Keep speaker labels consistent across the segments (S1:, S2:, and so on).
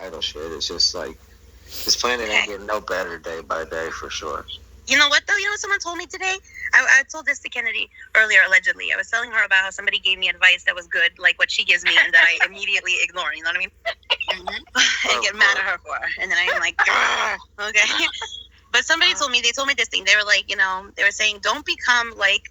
S1: idle shit. It's just like this planet ain't getting no better day by day for sure.
S2: You know what, though? You know what someone told me today? I told this to Kennedy earlier, allegedly. I was telling her about how somebody gave me advice that was good, like what she gives me, and that I immediately ignore. You know what I mean? And get mad at her for. And then I'm like, okay. But somebody told me this thing. They were like, you know, they were saying, don't become like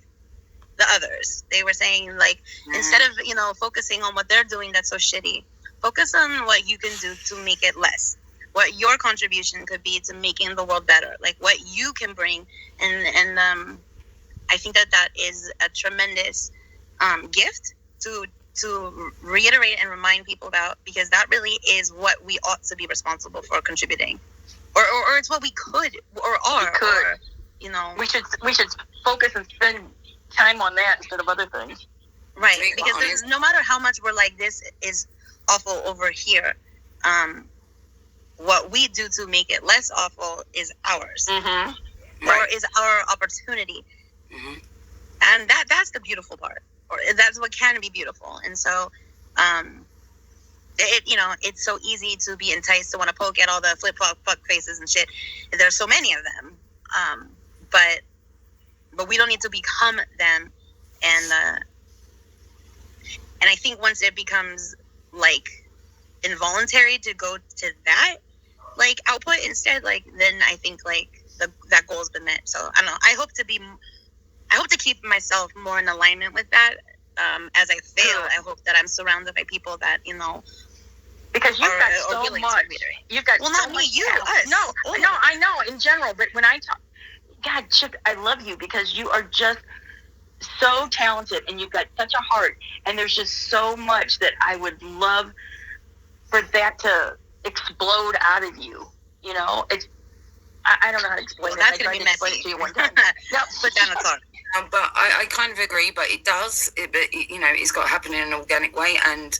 S2: the others. They were saying, like, instead of, you know, focusing on what they're doing that's so shitty, focus on what you can do to make it less. What your contribution could be to making the world better, like what you can bring, and I think that is a tremendous gift to reiterate and remind people about, because that really is what we ought to be responsible for contributing, or it's what we could or are.
S3: We could.
S2: Or, you know,
S3: we should focus and spend time on that instead of other things.
S2: Right, because no matter how much we're like, this is awful over here. What we do to make it less awful is ours, or is our opportunity, and that's the beautiful part, or that's what can be beautiful. And so, you know, it's so easy to be enticed to want to poke at all the flip flop fuck faces and shit. There's so many of them, but we don't need to become them, and I think once it becomes like involuntary to go to that like output instead, like then I think like that goal has been met. So I don't know. I hope to keep myself more in alignment with that. As I fail, I hope that I'm surrounded by people that, you know,
S3: because you've got so much. You've got
S2: not me, you, us.
S3: No, I know in general, but when I talk, God, Chip, I love you because you are just so talented and you've got such a heart, and there's just so much that I would love for that to explode out of you. You know, it's I don't know how to explain it.
S2: That's gonna be messy.
S3: Explain it to you one time.
S2: No, put down a thought.
S4: But I kind of agree. But it does. You know, it's got to happen in an organic way, and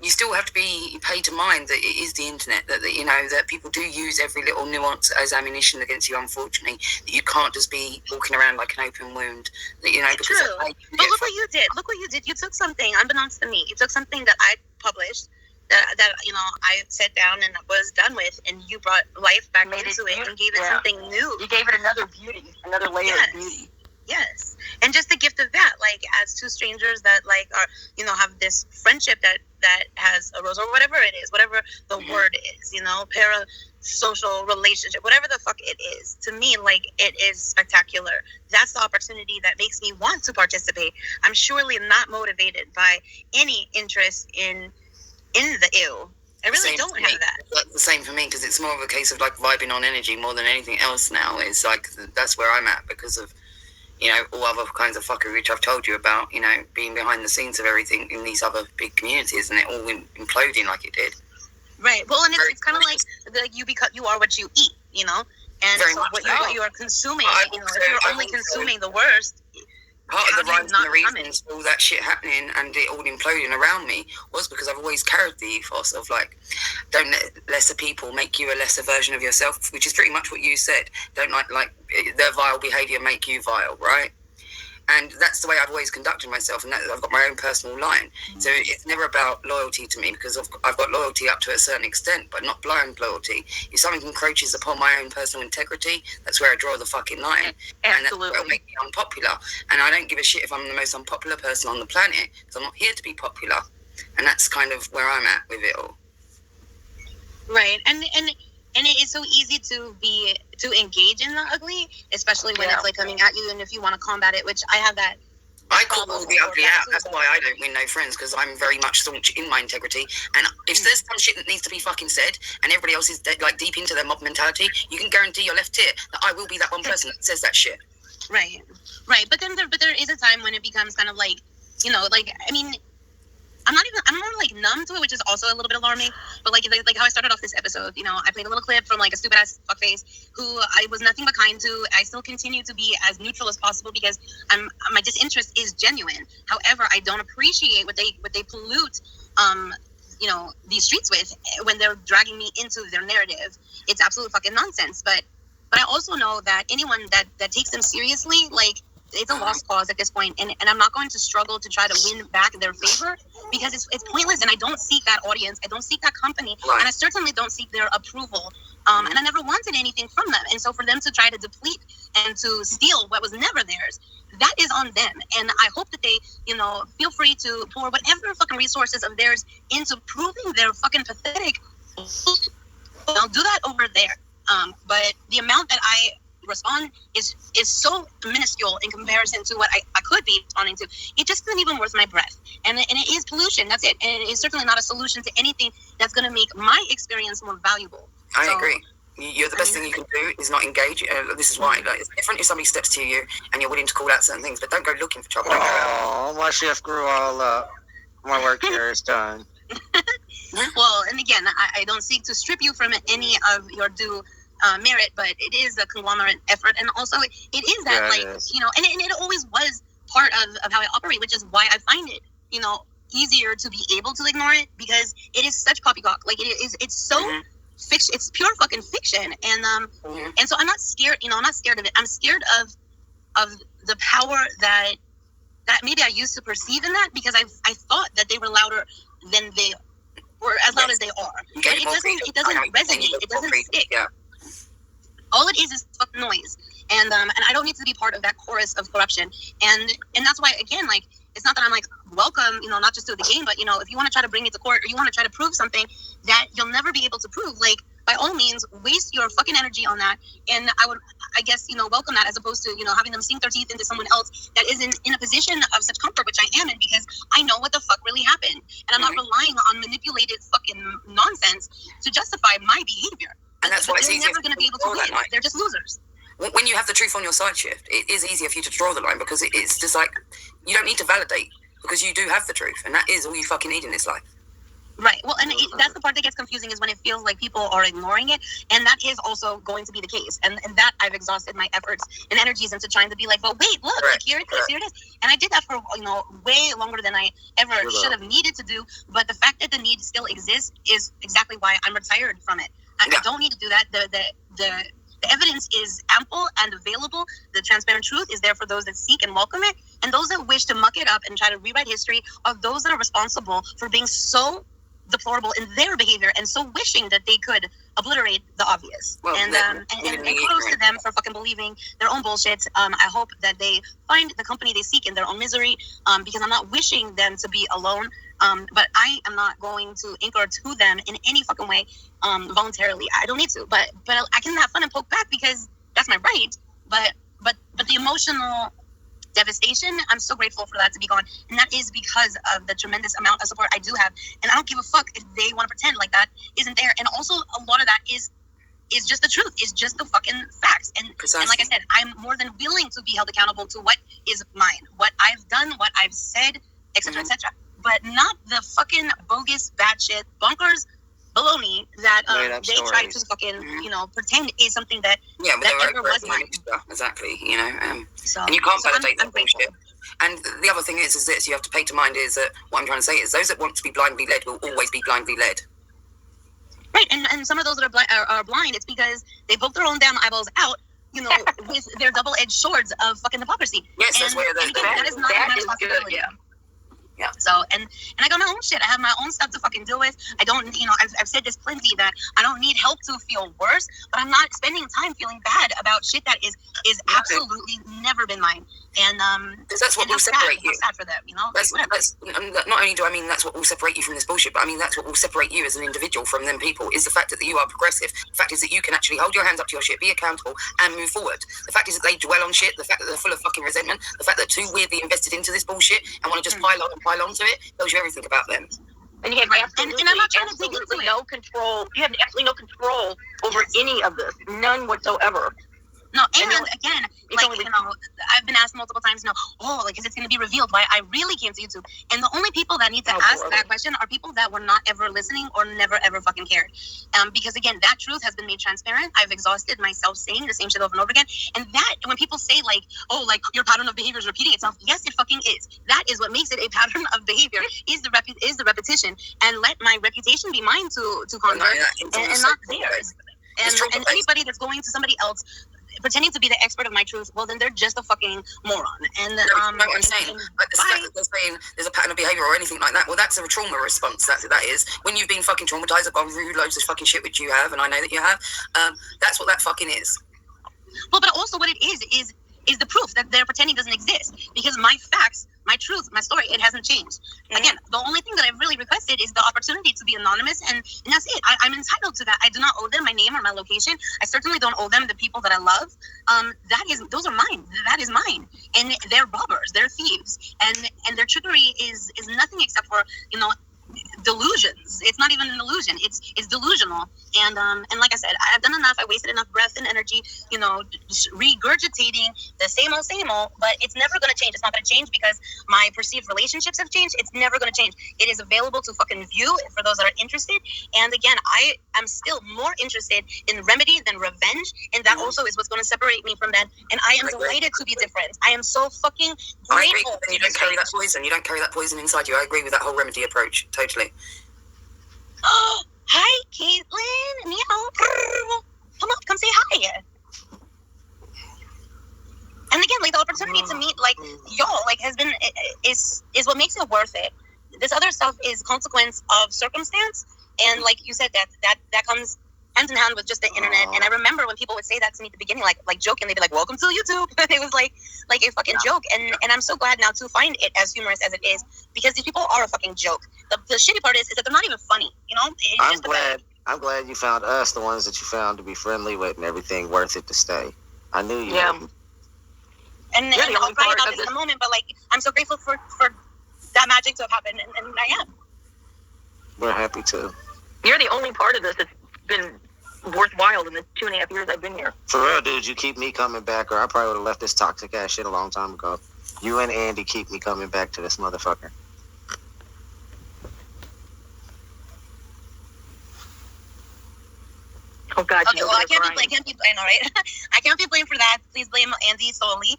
S4: you still have to be paid to mind that it is the internet. That you know that people do use every little nuance as ammunition against you. Unfortunately, that you can't just be walking around like an open wound. That you know. Because
S2: true. But look what you did. Look what you did. You took something unbeknownst to me. You took something that I published. That you know, I sat down and was done with, and you brought life back into it and gave it something new.
S3: You gave it another beauty, another layer of beauty.
S2: Yes, and just the gift of that, like as two strangers that like are, you know, have this friendship that has arose, or whatever it is, whatever the word is, you know, parasocial relationship, whatever the fuck it is. To me, like, it is spectacular. That's the opportunity that makes me want to participate. I'm surely not motivated by any interest in the ill. I really don't have that.
S4: That's the same for me, because it's more of a case of like vibing on energy more than anything else now. It's like that's where I'm at, because of, you know, all other kinds of fuckery which I've told you about, you know, being behind the scenes of everything in these other big communities, and it all imploding like it did.
S2: Right. Well, and it's kind of like you are what you eat, you know, and so what you are consuming, you know, if you're only consuming the worst.
S4: Part of the rhymes and the reasons for all that shit happening and it all imploding around me was because I've always carried the ethos of like, don't let lesser people make you a lesser version of yourself, which is pretty much what you said. Don't like their vile behaviour make you vile, right? And that's the way I've always conducted myself, and I've got my own personal line. So it's never about loyalty to me, because I've got loyalty up to a certain extent, but not blind loyalty. If something encroaches upon my own personal integrity, that's where I draw the fucking line.
S3: Absolutely.
S4: And that's where it'll make me unpopular. And I don't give a shit if I'm the most unpopular person on the planet, because I'm not here to be popular. And that's kind of where I'm at with it all.
S2: Right. And it is so easy to engage in the ugly, especially when it's like coming at you, and if you want to combat it, which I have that.
S4: I call all the ugly out. That's why I don't win no friends, because I'm very much staunch in my integrity. And if there's some shit that needs to be fucking said, and everybody else is like deep into their mob mentality, you can guarantee your left ear that I will be that one person that says that shit.
S2: Right. But there is a time when it becomes kind of like, you know, like, I mean, I'm not like numb to it, which is also a little bit alarming. But like how I started off this episode, you know, I played a little clip from like a stupid ass fuckface who I was nothing but kind to. I still continue to be as neutral as possible because my disinterest is genuine. However, I don't appreciate what they pollute, you know, these streets with when they're dragging me into their narrative. It's absolute fucking nonsense. But I also know that anyone that takes them seriously, like, it's a lost cause at this point, and I'm not going to struggle to try to win back their favor, because it's pointless, and I don't seek that audience, I don't seek that company, and I certainly don't seek their approval, and I never wanted anything from them. And so for them to try to deplete and to steal what was never theirs, that is on them. And I hope that they, feel free to pour whatever fucking resources of theirs into proving they're fucking pathetic. I'll do that over there. But the amount that I respond is so minuscule in comparison to what I could be responding to. It just isn't even worth my breath. And it is pollution. That's it. And it is certainly not a solution to anything that's going to make my experience more valuable.
S4: I agree. You're the best thing you can do is not engage. This is why. Like, it's different if somebody steps to you and you're willing to call out certain things, but don't go looking for trouble.
S1: Oh, my shift grew all up. My work here is done.
S2: Well, and again, I don't seek to strip you from any of your due merit, but it is a conglomerate effort, and also it is that, and it always was part of how I operate, which is why I find it, easier to be able to ignore it, because it is such poppycock. Like, it's so fiction. It's pure fucking fiction, and so I'm not scared. I'm not scared of it. I'm scared of the power that maybe I used to perceive in that, because I thought that they were louder than they were, as loud as they are. But it doesn't resonate. It doesn't stick. Yeah. All it is fucking noise, and I don't need to be part of that chorus of corruption, and that's why, again, like, it's not that I'm like, welcome, not just to the game, but if you want to try to bring me to court, or you want to try to prove something that you'll never be able to prove, like, by all means, waste your fucking energy on that, and I guess welcome that, as opposed to having them sink their teeth into someone else that isn't in a position of such comfort, which I am in, because I know what the fuck really happened, and I'm not relying on manipulated fucking nonsense to justify my behavior.
S4: And that's why it's easier.
S2: They're never going to be able to win. They're just losers.
S4: When you have the truth on your side, Shift, it is easier for you to draw the line, because it's just like, you don't need to validate, because you do have the truth, and that is all you fucking need in this life.
S2: Right. Well, and that's the part that gets confusing, is when it feels like people are ignoring it, and that is also going to be the case. And that I've exhausted my efforts and energies into trying to be like, but wait, look, like, here it is. And I did that for way longer than I ever should have needed to do. But the fact that the need still exists is exactly why I'm retired from it. I don't need to do that. The evidence is ample and available. The transparent truth is there for those that seek and welcome it. And those that wish to muck it up and try to rewrite history are those that are responsible for being so deplorable in their behavior and so wishing that they could obliterate the obvious. Well, and kudos to them for fucking believing their own bullshit. I hope that they find the company they seek in their own misery, because I'm not wishing them to be alone. But I am not going to anchor to them in any fucking way voluntarily. I don't need to, but I can have fun and poke back, because that's my right. But the emotional devastation, I'm so grateful for that to be gone, and that is because of the tremendous amount of support I do have, and I don't give a fuck if they want to pretend like that isn't there. And also, a lot of that is just the truth, is just the fucking facts, and like I said, I'm more than willing to be held accountable to what is mine, what I've done, what I've said, etc., etc., but not the fucking bogus batshit bonkers baloney that they try to fucking pretend is something that ever was mine.
S4: Exactly, so, and you can't validate that bullshit. And the other thing is this: you have to pay to mind is that what I'm trying to say is those that want to be blindly led will always be blindly led.
S2: Right, and some of those that are blind, it's because they poke their own damn eyeballs out, with their double-edged swords of fucking hypocrisy.
S4: Yes, that's where
S2: that is not my responsibility. Yeah. So, and I got my own shit. I have my own stuff to fucking deal with. I don't, I've said this plenty, that I don't need help to feel worse, but I'm not spending time feeling bad about shit that is absolutely never been mine. And
S4: that's what will separate you.
S2: I'm sad for them,
S4: That's not only do I mean that's what will separate you from this bullshit, but I mean that's what will separate you as an individual from them people, is the fact that you are progressive. The fact is that you can actually hold your hands up to your shit, be accountable, and move forward. The fact is that they dwell on shit. The fact that they're full of fucking resentment. The fact that they're too weirdly invested into this bullshit and want to just pile on to it, tells you everything about them.
S3: And you have absolutely, and I'm not trying to take no control. You have absolutely no control over any of this, none whatsoever.
S2: No, and again, I've been asked multiple times, is it going to be revealed why I really came to YouTube? And the only people that need to ask that question are people that were not ever listening or never ever fucking cared. Because again, that truth has been made transparent. I've exhausted myself saying the same shit over and over again. And that, when people say your pattern of behavior is repeating itself, yes, it fucking is. That is what makes it a pattern of behavior, is the repetition. And let my reputation be mine to conquer, and not theirs. And anybody that's going to somebody else pretending to be the expert of my truth, well, then they're just a fucking moron. And
S4: no, what I'm saying, like the fact that they're saying there's a pattern of behaviour or anything like that, well, that's a trauma response. That is when you've been fucking traumatized, I've gone through loads of fucking shit, which you have, and I know that you have. That's what that fucking is.
S2: Well, but also what it is the proof that they're pretending doesn't exist, because my facts, my truth, my story, it hasn't changed. Again, the only thing that I've really requested is the opportunity to be anonymous, and that's it. I'm entitled to that. I do not owe them my name or my location. I certainly don't owe them the people that I love. Those are mine. That is mine. And they're robbers. They're thieves. And their trickery is nothing except for, delusions. It's not even an illusion. It's delusional. And like I said, I've done enough. I wasted enough breath and energy, just regurgitating the same old, but it's never going to change. It's not going to change because my perceived relationships have changed. It's never going to change. It is available to fucking view for those that are interested. And again, I am still more interested in remedy than revenge. And that also is what's going to separate me from that. And I am delighted to be different. I am so fucking grateful.
S4: You don't carry that poison. You don't carry that poison inside you. I agree with that whole remedy approach. Totally.
S2: Oh, hi, Caitlin. Meow. Come say hi. And again, like the opportunity to meet like y'all, like has been is what makes it worth it. This other stuff is consequence of circumstance, and like you said, that comes hand in hand with just the internet. And I remember when people would say that to me at the beginnning, like joking, they'd be like, "Welcome to YouTube." It was like a fucking joke, and I'm so glad now to find it as humorous as it is, because these people are a fucking joke. The shitty part is that they're not even funny.
S1: I'm glad you found us, the ones that you found to be friendly with and everything, worth it to stay. I knew you.
S3: Yeah.
S1: Would.
S2: And I'll cry about this in a moment, but like I'm so grateful for that magic to have happened, and I am.
S1: We're happy too.
S3: You're the only part of this that's been worthwhile in the 2.5 years I've been here.
S1: For real, dude, you keep me coming back, or I probably would have left this toxic ass shit a long time ago. You and Andy keep me coming back to this motherfucker.
S3: Oh God!
S2: Okay, well, I can't be blamed, all right? I can't be blamed for that. Please blame Andy solely.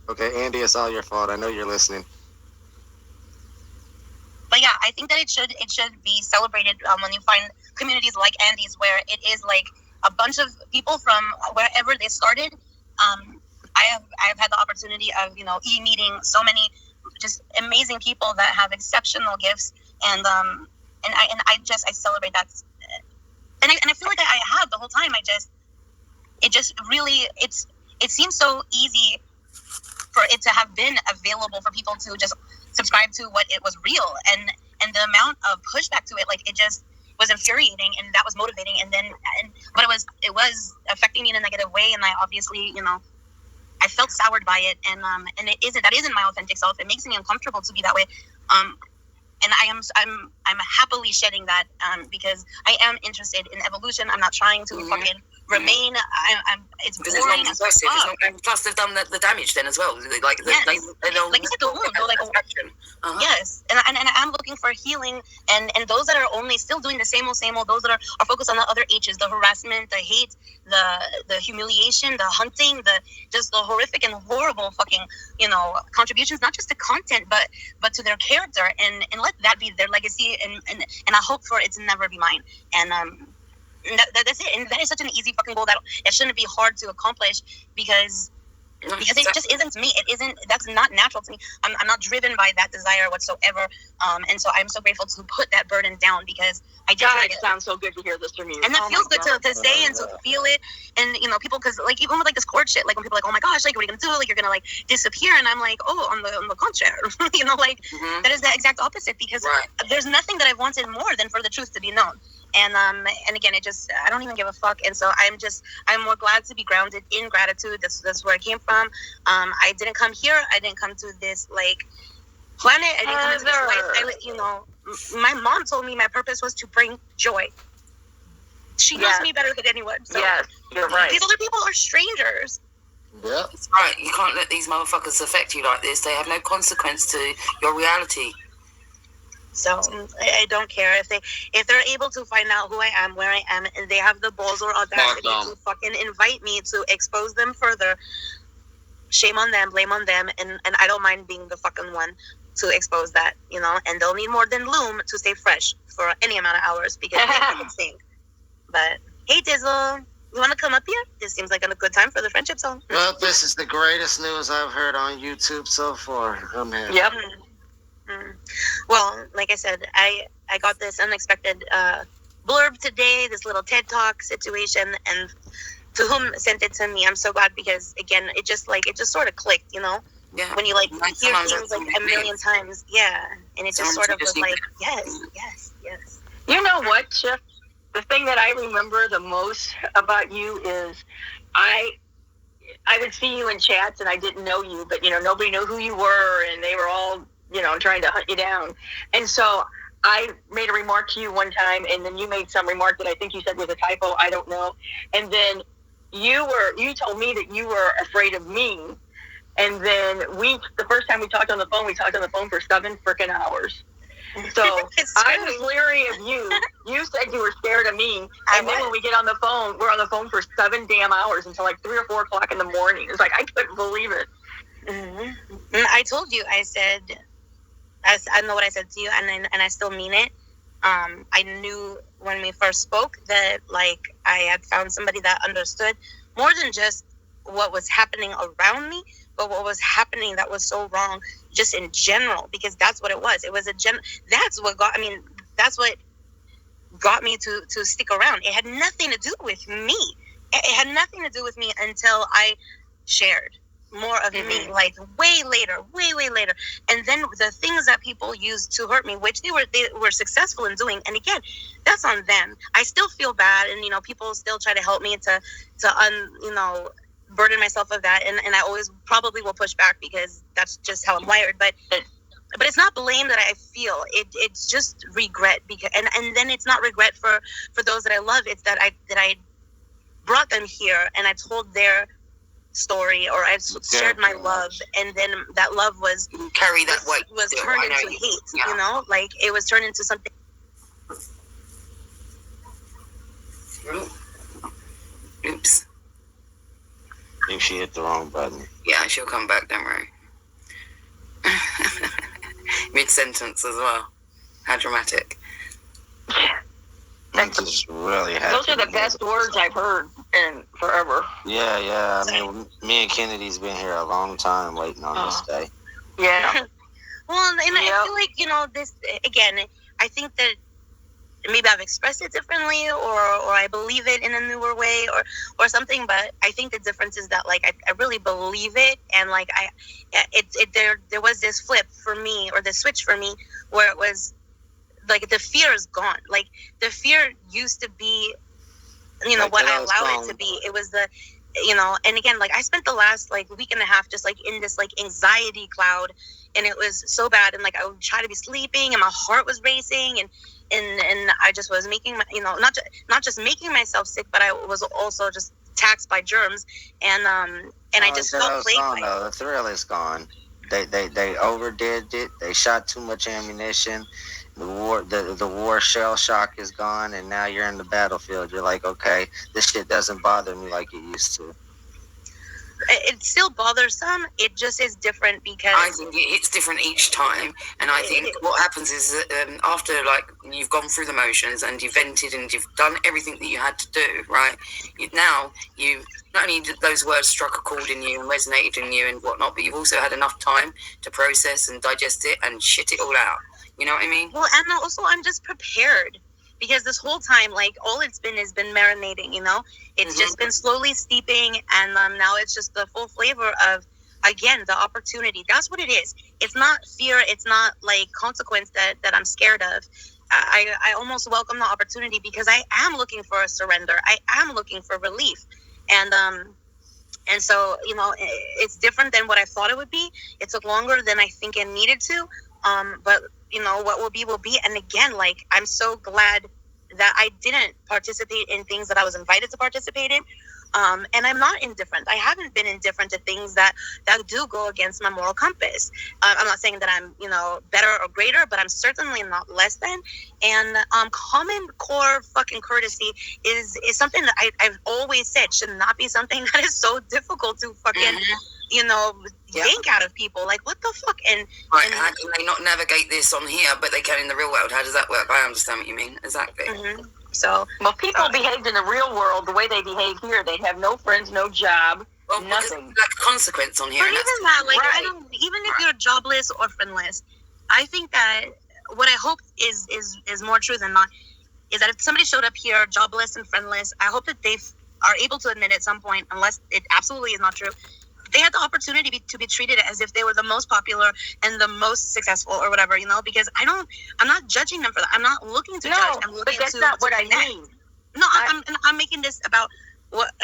S1: Okay, Andy, it's all your fault. I know you're listening.
S2: But yeah, I think that it should be celebrated when you find communities like Andy's, where it is like a bunch of people from wherever they started. I have had the opportunity of meeting so many just amazing people that have exceptional gifts, and I celebrate that. And I feel like I have the whole time. It seems so easy for it to have been available for people to just subscribe to what it was real, and the amount of pushback to it, like it just was infuriating, and that was motivating. But it was affecting me in a negative way, and I obviously I felt soured by it, and that isn't my authentic self. It makes me uncomfortable to be that way. And I'm happily shedding that because I am interested in evolution. I'm not trying to fucking remain. It's boring as fuck.
S4: And plus, they've done the damage then as well. Like you said,
S2: the wound. Yes, and I'm looking for healing, and those that are only still doing the same old, those that are focused on the other H's, the harassment, the hate, the humiliation, the hunting, the horrific and horrible fucking contributions, not just to content but to their character, and let that be their legacy, and I hope for it to never be mine. And that's it. And that is such an easy fucking goal that it shouldn't be hard to accomplish, because it just isn't me. It isn't. That's not natural to me. I'm not driven by that desire whatsoever. And so I'm so grateful to put that burden down, because I just.
S3: God, it sounds so good to hear this from you.
S2: And it feels good to say and to feel it. And people, because like even with like this court shit, like when people are like, oh my gosh, like what are you gonna do? Like you're gonna like disappear, and I'm like, oh, on the contrary, that is the exact opposite, because there's nothing that I wanted more than for the truth to be known. And again, I don't even give a fuck. And so I'm more glad to be grounded in gratitude. That's where I came from. I didn't come here. I didn't come to this like planet. I didn't come to this life. My mom told me my purpose was to bring joy. She knows me better than anyone. So
S3: yes, you're right.
S2: These other people are strangers.
S1: Yeah.
S4: That's right. You can't let these motherfuckers affect you like this. They have no consequence to your reality.
S2: So I don't care if they're able to find out who I am, where I am, and they have the balls or audacity to fucking invite me to expose them further. Shame on them, blame on them, and I don't mind being the fucking one to expose that, and they'll need more than Loom to stay fresh for any amount of hours, because they fucking stink. But hey, Dizzle, You want to come up here? This seems like a good time for the friendship song.
S1: Well, this is the greatest news I've heard on YouTube so far. I'm here.
S3: Yep.
S2: Well, like I said, I got this unexpected blurb today, this little TED Talk situation, and to whom sent it to me, I'm so glad, because again, it just sort of clicked, you know, when you like hear things like a million times, and it just sort of was like, yes.
S3: You know what, Chip? The thing that I remember the most about you is I would see you in chats and I didn't know you, but, you know, nobody knew who you were and they were all, you know, trying to hunt you down. And so I made a remark to you one time, and then you made some remark that I think you said was a typo. I don't know. And then you told me that you were afraid of me. And then the first time we talked on the phone for 7 freaking hours. So I was leery of you. You said you were scared of me. And then when we get on the phone, we're on the phone for 7 damn hours until like 3 or 4 o'clock in the morning. It's like, I couldn't believe it.
S2: Mm-hmm. I told you, I said, I know what I said to you, and I still mean it. I knew when we first spoke that, like, I had found somebody that understood more than just what was happening around me, but what was happening that was so wrong just in general, because that's what it was. It was that's what got me to stick around. It had nothing to do with me. It had nothing to do with me until I shared more of me, like way later. And then the things that people used to hurt me, which they were successful in doing, and again, that's on them. I still feel bad, and, you know, people still try to help me to burden myself of that, and I always probably will push back because that's just how I'm wired. But it's not blame that I feel. It's just regret, because and then it's not regret for those that I love. It's that I brought them here and I told their story, or I shared my love, and then that love was
S4: carry that weight,
S2: was turned into hate. You know, like it was turned into something.
S4: Oops.
S1: I think she hit the wrong button.
S4: Yeah, she'll come back, don't worry. Mid-sentence as well. How dramatic.
S1: Just really happy.
S3: Those are the best words I've heard in forever.
S1: Yeah. I mean, me and Kennedy's been here a long time waiting on this day.
S3: Yeah.
S2: Well, and I feel like, you know, this, again, I think that maybe I've expressed it differently, or I believe it in a newer way, or something. But I think the difference is that, like, I really believe it, and like there was this flip for me, or this switch for me, where it was like the fear is gone. Like the fear used to be, you know, like what I allowed it to be. It was the, you know, and again, like I spent the last like week and a half just like in this like anxiety cloud, and it was so bad. And like I would try to be sleeping, and my heart was racing, and I just was making my, you know, not just making myself sick, but I was also just taxed by germs, and I just felt plagued by it.
S1: The thrill is gone. They overdid it. They shot too much ammunition. The war shell shock is gone, and now you're in the battlefield. You're like, okay, this shit doesn't bother me like it used to.
S2: It still bothers some. It just is different because
S4: I think it's different each time, and I think what happens is that after like you've gone through the motions and you've vented and you've done everything that you had to do, right? Now you not only did those words struck a chord in you and resonated in you and whatnot, but you've also had enough time to process and digest it and shit it all out. You know what I mean?
S2: Well, and also I'm just prepared. Because this whole time, like, all it's been has been marinating, you know? It's just been slowly steeping, and now it's just the full flavor of, again, the opportunity. That's what it is. It's not fear. It's not, like, consequence that I'm scared of. I almost welcome the opportunity because I am looking for a surrender. I am looking for relief. And so, you know, it's different than what I thought it would be. It took longer than I think it needed to. But you know, what will be. And again, like, I'm so glad that I didn't participate in things that I was invited to participate in. And I'm not indifferent. I haven't been indifferent to things that do go against my moral compass. I'm not saying that I'm, you know, better or greater, but I'm certainly not less than. And common core fucking courtesy is something that I've always said should not be something that is so difficult to fucking, yank out of people. Like, what the fuck? And
S4: how can they not navigate this on here, but they can in the real world? How does that work? I understand what you mean. Exactly.
S2: Mm-hmm. So,
S3: well, people behaved in the real world the way they behave here. They'd have no friends, no job, nothing.
S4: Like a consequence on here.
S2: Or even that, like, even if you're jobless or friendless, I think that what I hope is more true than not is that if somebody showed up here jobless and friendless, I hope that they are able to admit at some point, unless it absolutely is not true, they had the opportunity to be treated as if they were the most popular and the most successful or whatever, because I'm not judging them for that. I'm not looking to judge. I'm looking
S3: but that's not what I mean.
S2: No, I'm making this about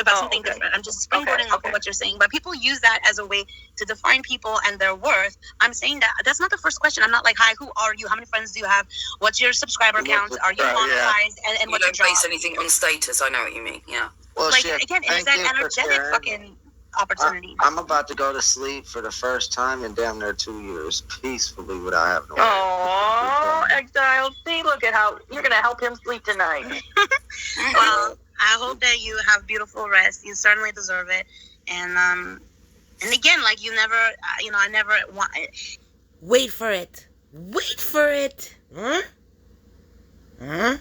S2: something different. I'm just springboarding off of what you're saying. But people use that as a way to define people and their worth. I'm saying that's not the first question. I'm not like, hi, who are you? How many friends do you have? What's your subscriber count? Are you monetized? And what's your job?
S4: You don't base anything on status. I know what you mean. Yeah.
S1: Well,
S2: like, again, it's that energetic fucking opportunity.
S1: I'm about to go to sleep for the first time in damn near 2 years, peacefully, without having no.
S3: Oh, Exile! See, look at how you're gonna help him sleep tonight.
S2: Well, I hope that you have beautiful rest. You certainly deserve it. And again, like you never, I never want.
S5: Wait for it. Wait for it. Huh? Huh?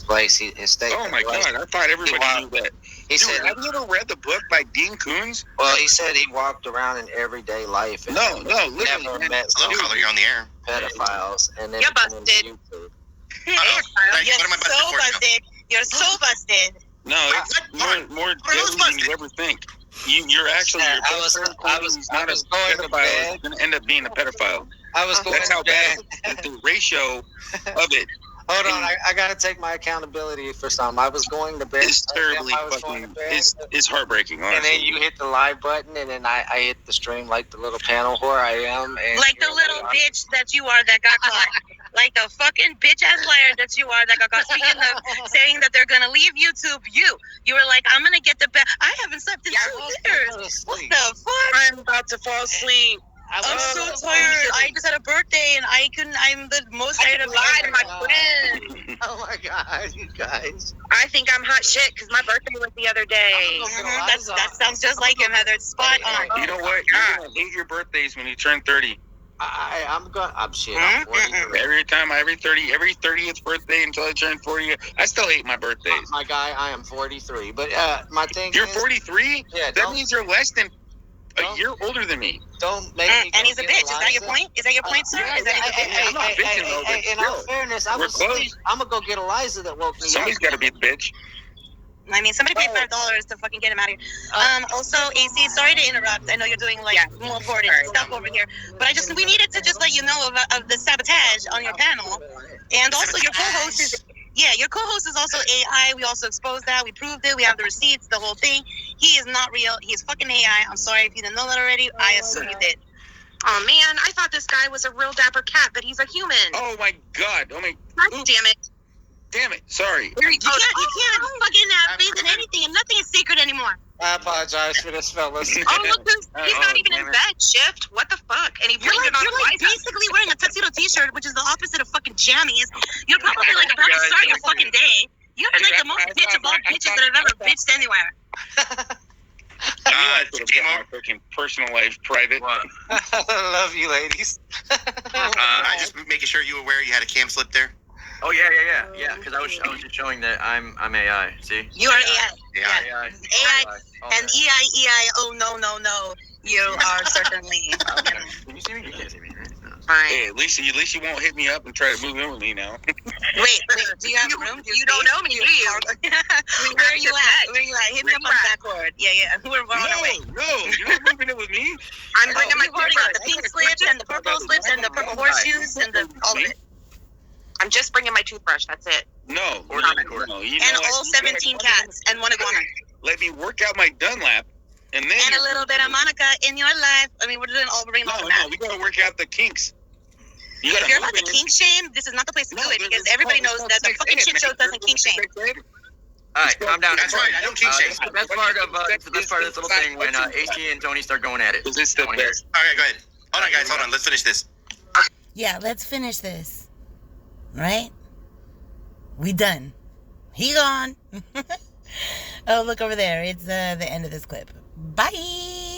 S1: Place.
S6: Oh my God! I thought everybody knew that.
S1: He said,
S6: "Have you ever read the book by Dean Koontz?"
S1: Well, he said he walked around in everyday life. And
S6: no, literally.
S1: Never met
S7: Hello, caller, you're on the air.
S1: Pedophiles, and then
S2: You're busted.
S1: YouTube.
S2: You're so busted.
S6: No, it's more deadly than you ever think. You're actually.
S1: I was going to bed.
S6: Going to end up being a pedophile.
S1: I was going.
S6: That's how bad the ratio of it.
S1: Hold on, I gotta take my accountability for something. I was going to bed.
S6: It's terribly fucking. It's heartbreaking, honestly.
S1: And then you hit the live button, and then I hit the stream like the little panel whore I am. And
S2: like the little bitch that you are that got caught. Like the fucking bitch ass liar that you are that got caught. Speaking of saying that they're gonna leave YouTube, you were like, I'm gonna get the best. I haven't slept in 2 years. What the fuck?
S3: I'm about to fall asleep.
S2: I'm so tired. I just had a birthday and I'm the most tired of
S3: lied to my friend.
S1: Oh my God, you guys.
S3: I think I'm hot shit because my birthday was the other day.
S2: That sounds just like him, Heather. Spot on.
S6: You know what? You're gonna hate your birthdays when you turn 30.
S1: I'm shit. I'm 40.
S6: Every 30th birthday until I turn 40, I still hate my birthdays.
S1: My guy, I am 43. But my thing
S6: You're 43?
S1: Yeah.
S6: That means you're less than a year older than me.
S1: Don't make me.
S2: And he's a bitch. Is that your point? Is that your point, sir? Is that
S6: I'm not bitching though, but
S1: in all fairness, I was asleep. I'm gonna go get Eliza that woke me up.
S6: Somebody's got to be the bitch.
S2: I mean, somebody paid $5 to fucking get him out of here. Also, AC, sorry to interrupt. I know you're doing more important stuff over here, but we needed to just let you know of the sabotage on your panel, and also your co-host is. Yeah, your co-host is also AI. We also exposed that. We proved it. We have the receipts, the whole thing. He is not real. He is fucking AI. I'm sorry if you didn't know that already. I assume you did.
S3: Oh man, I thought this guy was a real dapper cat, but he's a human.
S6: Oh my God. Oh my.
S3: God damn it.
S6: Damn it. Sorry.
S2: You can't fucking have faith in anything, and nothing is sacred anymore.
S1: I apologize for this, fellas.
S3: Oh, look, he's not even in bed. Shift. What the fuck? And
S2: you're like basically wearing a tuxedo t-shirt, which is the opposite of fucking jammies. You're probably like about to start your fucking day. You're like the most bitch of all bitches that I've ever bitched anywhere.
S6: My fucking personal life private.
S1: I love you, ladies.
S7: I just making sure you were aware you had a cam slip there.
S8: Oh yeah. Because I was just showing that I'm AI. See.
S2: You are AI.
S7: Yeah.
S2: AI and EI. Oh no. You are certainly.
S8: Can you see me? You can't see me. Right? No.
S6: Hey, at least you won't hit me up and try to move in with me now.
S2: Wait. Do you have room?
S3: You don't know me, do you?
S2: Where are you at? Hit me up on Backboard. Yeah. We're on our way.
S6: No, you're not moving in with me.
S3: I'm bringing my
S2: already got the pink slips and the purple slips and the purple horseshoes and all of it.
S3: I'm just bringing my toothbrush. That's it.
S6: No.
S2: And all 17 cats and one iguana.
S6: Let me work out my Dunlap, and then.
S2: And a little bit of Monica in your life. I mean, we're doing all the
S6: No, we gotta work out the kinks.
S2: If you're about to kink shame, this is not the place to do it because everybody knows that the fucking shit show doesn't kink shame.
S8: All right, calm down.
S7: That's right. I don't kink shame.
S8: It's the best part of this little thing when AC and Tony start going at it.
S6: Is this the best?
S7: Okay, go ahead. Hold on, guys. Hold on. Let's finish this.
S5: Yeah, let's finish this. Right? We done. He gone. Oh, look over there. It's the end of this clip. Bye.